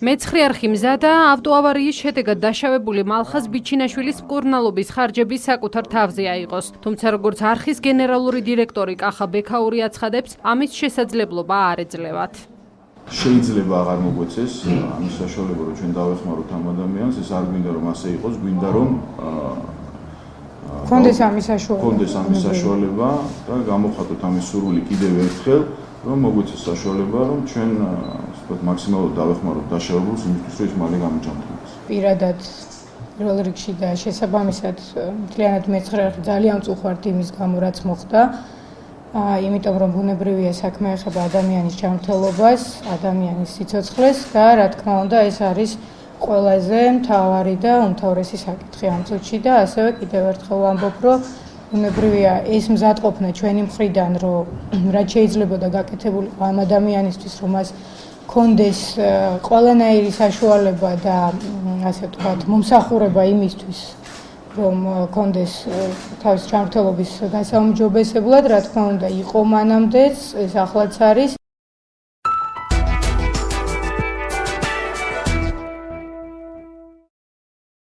მეცხრე არხი მზადა ავტოავარიის შედეგად დაშავებული მალხაზ ბიჩინაშვილის მკურნალობის ხარჯები საკუთარ თავზე აიღოს. თუმცა როგორც არხის გენერალური დირექტორი კახა ბექაური აცხადებს, ამის შესაძლებლობა არ ეძლევათ. შეიძლება აღარ მოგვეცეს ამის საშუალება, რომ ჩვენ დავეხმაროთ ამ ადამიანს, ეს არ გვინდა რომ ასე იყოს, გვინდა რომ კონდეს ამის საშუალება და გამოხატოთ ამის სურვილი კიდევ ერთხელ, რომ მოგვეცეს საშუალება, რომ ჩვენ მაქსიმალურად დავეხმაროთ დაშავებულს იმისთვის, რომ ის მალე გამოჯანმრთელდეს. პირადად პირველ რიგში და შესაბამისად მთლიანად მეცხრე არხი ძალიან წუხართ იმის გამო, რაც მოხდა. იმიტომ რომ ბუნებრივია საქმე ეხება ადამიანის ჯანმრთელობას, ადამიანის სიცოცხლეს და რა თქმა უნდა ეს არის ყველაზე მთავარი და უმთავრესი საკითხი ამ წუთში და ასევე კიდევ ერთხელ ვამბობ, რომ ბუნებრივია ეს მზადყოფნა ჩვენი მხრიდან, რომ რაც შეიძლებოდა გაკეთებულიყო ამ ადამიანისთვის, რომ მას კონდეს ყველანაირი საშუალება და ასე ვთქვათ, მომსახურება იმისთვის, რომ კონდეს თავის ჯანმრთელობის გასაუმჯობესებლად, რა თქმა უნდა, იყო მანამდეც, ეს ახლაც არის.